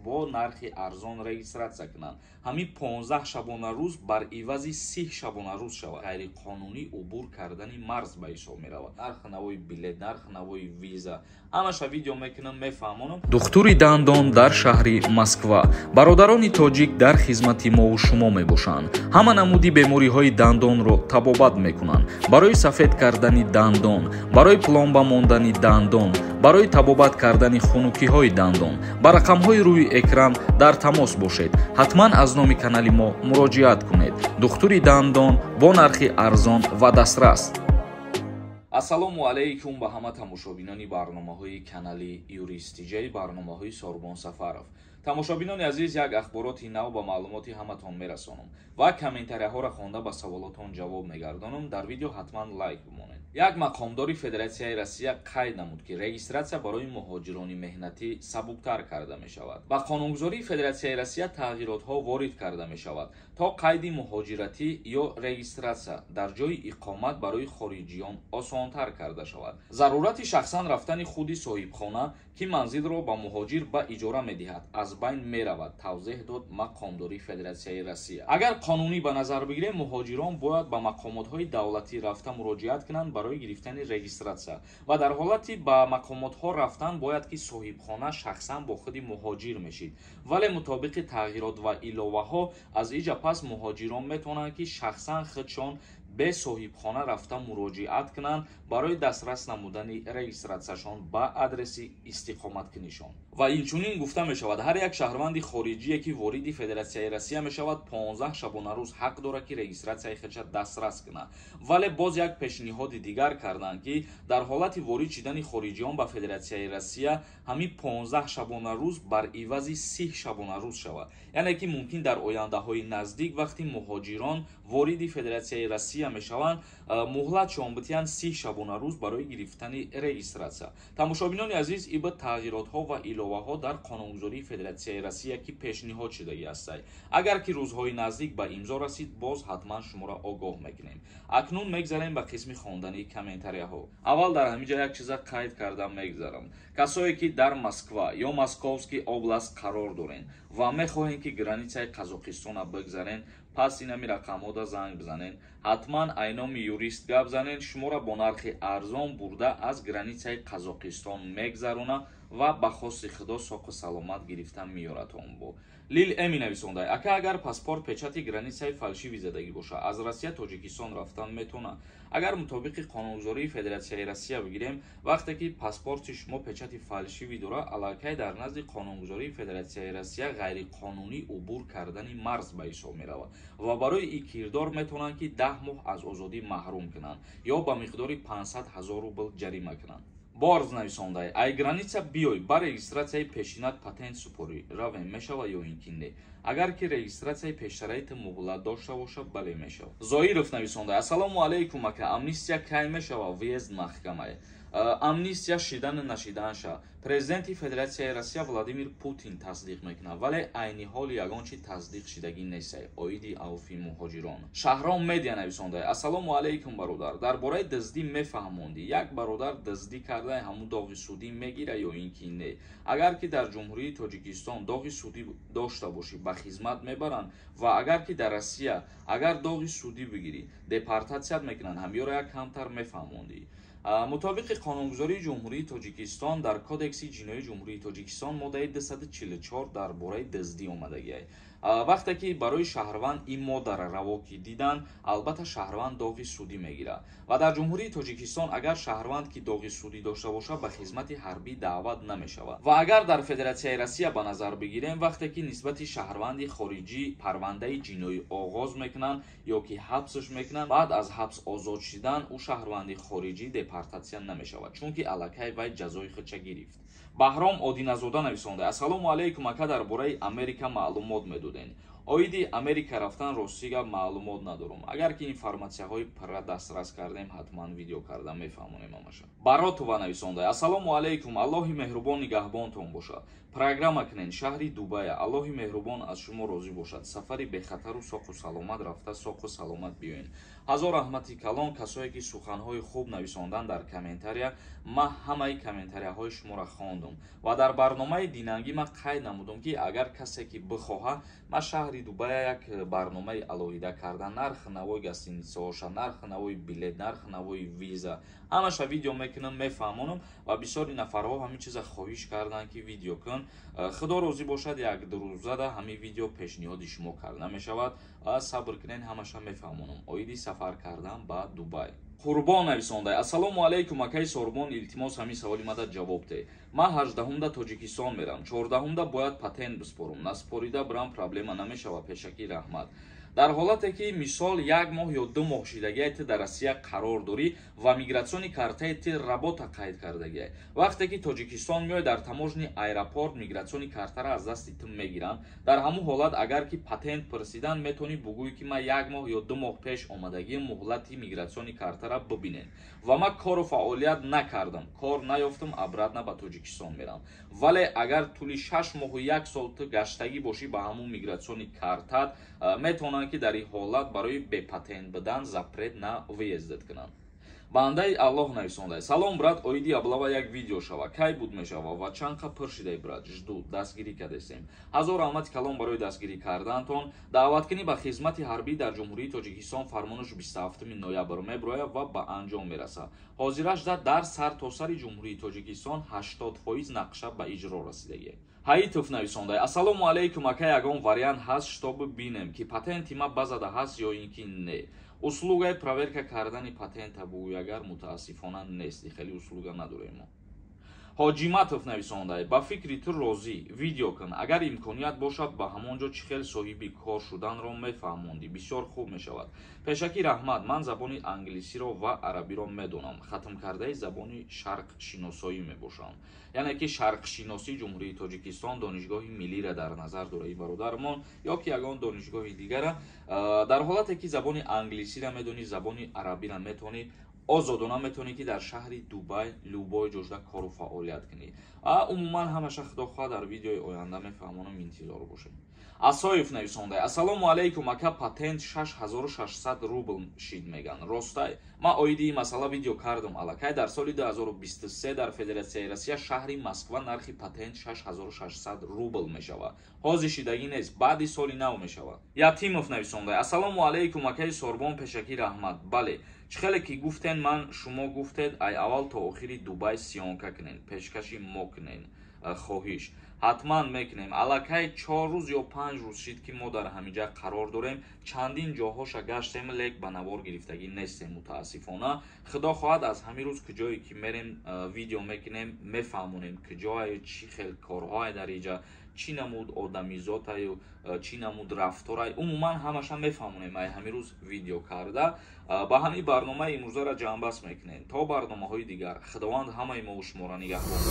бо нархи арзон регистратсия кунанд. ҳамин 15 шабонарӯз бар ивази 30 шабонарӯз шавад. ғайриқонунӣ убур кардани марз ба ҳисоб меравад. нархи навои билет, нархи навои виза, ҳамаша видео мекунам, мефаҳмонам. духтури дандон дар шаҳри Москва. бародарони тоҷик дар хизмати мову шумо мебошанд. ҳама намуди бемориҳои дандонро табобат мекунанд. барои сафед кардани дандон, барои пломба мондани дандон, барои табобат кардани хунукиҳои дандон, ба рақамҳои рӯи экран дар тамос бошед. ҳатман аз номи канали мо муроҷиат кунед. духтури дандон бо нархи арзон ва дастрас. ассалому алайкум ба ҳама тамошобинони барномаҳои канали юристиҷаи барномаҳои Сорбон Сафаров. тамошобинони азиз, як ахбороти нав ба маълумоти ҳаматон мерасонам ва комментарияҳоро хонда ба саволотон ҷавоб мегардонам. дар видео ҳатман лайк бимонед. як мақомдори Федератсияи Россия қайд намуд ки регистратсия барои муҳоҷирони меҳнатӣ сабуктар карда мешавад. ба қонунгузории Федератсияи Россия тағйиротҳо ворид карда мешавад то қайди муҳоҷиратӣ ё регистратсия дар ҷои иқомат барои хориҷиён осонтар карда шавад. зарурати шахсан рафтани худи соҳибхона ки манзилро ба муҳоҷир ба иҷора медиҳад аз байн меравад, тавзеҳ дод мақомдори Федератсияи Россия. агар қонунӣ ба назар бигирем, муҳоҷирон бояд ба мақомотҳои давлатӣ рафта муроҷиат кунанд барои гирифтани регистратсия ва дар ҳолати ба мақомотҳо рафтан бояд ки соҳибхона шахсан бо худи муҳоҷир мешид. вале мутобиқи тағйирот ва иловаҳо аз иҷа пас муҳоҷирон метавонанд ки шахсан худшон бе соҳибхона рафта муроҷиат кунанд барои дастрас намудани регистратсияшон ба адреси истиқоматкунишон. ва инчунин гуфта мешавад ҳар як шаҳрванди хориҷие ки вориди Федератсияи Россия мешавад 15 шабонарӯз ҳақ дорад ки регистратсияи худша дастрас кунад. вале боз як пешниҳоди дигар карданд ки дар ҳолати ворид шидани хориҷиён ба Федератсияи Россия ҳамин 15 шабонарӯз бар ивази 30 шабонарӯз шавад. яъне ки мумкин дар ояндаҳои наздик вақти муҳоҷирон вориди Федератсияи Россия мешаванд, муҳлатшон битиянд 30 шабонарӯз барои гирифтани регистратсия. тамошобинони азиз, ин ба тағйиротҳо ва иловаҳо дар қонунгузории Федератсияи Россия ки пешниҳод шудагӣ ҳастанд. агар ки рӯзҳои наздик ба имзо расид, боз ҳатман шуморо огоҳ мекунем. акнун мегзарем ба қисми хондани комментарияҳо. аввал дар ҳамин ҷо як чиза қайд карда мегзарам. касое ки дар Москва ё Московский област қарор дорен ва мехоҳем ки границаи Қазоқистона бигзарен, пас инами рақамҳода занг бизанен, ҳатман айноми юрист гап занен, шуморо бо нархи арзон бурда аз границаи Қазоқистон мегзарона ва ба хости худо соқу саломат гирифта миёратон. бо лил эми нависондай ака агар паспорт печати границаи фалшивӣ задагӣ боша, аз Россия Тоҷикистон рафтан метавонад. агар мутобиқи қонунгузории Федератсияи Россия бигирем, вақте ки паспорти шумо печати фалшивӣ дорад, аллакай дар назди қонунгузории Федератсияи Россия ғайриқонунӣ убур кардани марз ба ҳисоб меравад ва барои ин кирдор метавонанд ки 10 моҳ аз озодӣ маҳрум кунанд ё ба миқдори 500 000 рубл ҷарима кунанд. борз нависондай ай граница биёй ба регистратсияи пешинат патент супорӣ равем мешавад ё ин ки не. агар ки регистратсияи пешшароити муҳлат дошта бошад, бале мешавад. зоиров нависондай ассалому алайкум ака, амнистия кай мешавад въезд маҳкамае? амнистия шидан нашиданша президенти Федератсияи Россия Владимир Путин тасдиқ мекунад, вале айни ҳоли ягон чи тасдиқ шидагӣ нестай. оиди авфи муҳоҷирон. шаҳром медиа нависондай ассалому алайкум бародар, дар бораи даздӣ мефаҳмонди як бародар даздӣ карда ҳамун доғи судӣ мегира ё ин ки не? агар ки дар ҷумҳурии Тоҷикистон доғи судӣ дошта бошӣ ба хизмат мебаранд ва агар ки дар Россия агар доғи судӣ бигирӣ депортатсият мекунанд, ҳамёро як камтар мефаҳмонди. мутобиқи қонунгузории ҷумҳурии Тоҷикистон дар кодекси ҷиноии ҷумҳурии Тоҷикистон моддаи 244 дар бораи даздӣ омадагиай. вақте ки барои шаҳрванд ин моддаро раво ки дидан, албатта шаҳрванд доғи судӣ мегирад ва дар ҷумҳурии Тоҷикистон агар шаҳрванд ки доғи судӣ дошта бошад ба хизмати ҳарбӣ даъват намешавад. ва агар дар Федератсияи Россия ба назар бигирем, вақте ки нисбати шаҳрванди хориҷӣ парвандаи ҷиноӣ оғоз мекунанд ё ки ҳабсш мекунанд, баъд аз ҳабс озод шидан ӯ шаҳрванди хориҷӣ депортатсия намешавад, чунки аллакай вай ҷазои худша гирифт. баҳром одиназода нависонда ассалому алайкум ака, дар бораи Америка маълумот медоден. оиди Америка рафтан ростига маълумот надорам. Агар ки информатсияҳои пурра дастрас кардем, ҳатман видео карда мефаҳмонем амаша. Бароту ва нависонда: ассалому алайкум, Аллоҳи меҳрубон нигаҳбонтон бошад. Программа кунен шаҳри Дубая. Аллоҳи меҳрубон аз шумо розӣ бошад. Сафари бехатару соқу саломат рафта, соқу саломат биёен. ҳазор раҳмати калон касое ки суханҳои хуб нависондан дар комментария. Ма ҳамаи комментарияҳои шуморо хондум ва дар барномаи динангӣ ма қайд намудам ки агар касе ки бихоҳад, ма шаҳри Дубая як барномаи алоҳида карда нархи навои гостиницаоша, нархи навои билет, нархи навои виза ҳамаша видео мекунам, мефаҳмонам ва бисёри нафарҳо ҳамин чиза хоҳиш карданд ки видео кун. Худо розӣ бошад, як рӯзада ҳамин видео пешниҳоди шумо карда мешавад. Сабр кунен, ҳамаша мефаҳмонам. Оиди сафар кардан ба Дубай. Қурбон нависонда: ассалому алайкум акаи Сорбон, илтимос ҳамин саволи мада ҷавоб де. Ма 18-умда Тоҷикистон мерам, 14-умда бояд патент биспорам. Наспорида бирам проблема намешава, пешакӣ раҳмат. дар ҳолате ки мисол 1 моҳ ё 2 моҳ шидагие ти дар Россия қарор дорӣ ва мигратсиони картаи ти работа қайд кардагие. Вақте ки Тоҷикистон меояд дар таможни аэропорт мигратсиони картара аз дасти ти мегиранд. Дар ҳамун ҳолат агар ки патент пурсидан метавонӣ бугӯӣ ки ман 1 моҳ ё 2 моҳ пеш омадагии муҳлати мигратсиони картара бибинед. Ва ман кору фаъолият накардам, кор наёфтам, обратно ба Тоҷикистон мерам. Вале агар тӯли 6 моҳу 1 сол ти гаштагӣ бошӣ ба ҳамун мигратсиони картат, метавонанд ки дар ин ҳолат барои бепатент будан запрет на выездат кунанд. Бандаи Аллоҳ нависонда: салом брат, оиди аблава як видео шава. Кай буд мешава ва чанқа пир шидай брат, жду дастгирӣ кардесем. ҳазор раҳмати калон барои дастгирӣ кардантон. Даъваткунӣ ба хизмати ҳарбӣ дар ҷумҳурии Тоҷикистон фармонаш 27 ноябр меброяд ва ба анҷом мерасад. Ҳозираш дар сартосари ҷумҳурии Тоҷикистон 80% нақша ба иҷро расидагие. Ҳаитов нависонда: ассалому алайкум ака, ягон вариант ҳаст штоби бинем ки патенти ма базада ҳаст ё ин ки не. услугаи проверка кардани патента бугӯягар мутаассифона нест, хеле услуга надорем. ҳоҷиматов нависонда: ба фикри ту розӣ, видео кун, агар имконият бошад ба ҳамон ҷо чӣ хел соҳиби кор шуданро мефаҳмондӣ, бисёр хуб мешавад. Пешакӣ раҳмат, ман забони англисиро ва арабиро медонам, хатм кардаи забони шарқшиносоӣ мебошам. яъне ки шарқшиносии ҷумҳурии Тоҷикистон донишгоҳи миллиро дар назар дораи бародармон ё ки ягон донишгоҳи дигара. дар ҳолате ки забони англисиро медонӣ, забони арабиро метавонӣ, озодона метавонӣ ки дар шаҳри Дубай любой ҷоҷда кору фаъолият кунӣ. умуман ҳамаша худо хоҳад дар видеои оянда мефаҳмонам, интизор бошед. Асоев нависонда: ассалому алайкум ака, патент 6600 рубл шид меган, ростай? Ма оиди ин масъала видео кардам аллакай. Дар соли 2023 дар Федератсияи Россия шаҳри Москва нархи патент 6600 рубл мешава. ҳозир шидагӣ нест, баъди соли нав мешава. Ятимов нависонда: ассалому алайкум акаи Сорбон, пешакӣ раҳмат. бале, чӣ хеле ки гуфтен, ман шумо гуфтед ай аввал то охири Дубай сиёнка кунен, пешкаши мо кунен. хоҳиш ҳатман мекунем. аллакай 4 рӯз ё 5 рӯз шид ки мо дар ҳамиҷа қарор дорем, чандин ҷоҳоша гаштем, лек ба навор гирифтагӣ нестем мутаассифона. худо хоҳад аз ҳамин рӯз куҷое ки мерем видео мекунем, мефаҳмонем куҷое, чӣ хел корҳое дар иҷа, чӣ намуд одамизотаю, чӣ намуд рафторай, умуман ҳамаша мефаҳмонем ай ҳамин рӯз видео карда. ба ҳамин барномаи имрӯзара ҷамъбаст мекунем. То барномаҳои дигар, худованд ҳамаи мо шуморо нигаҳбон.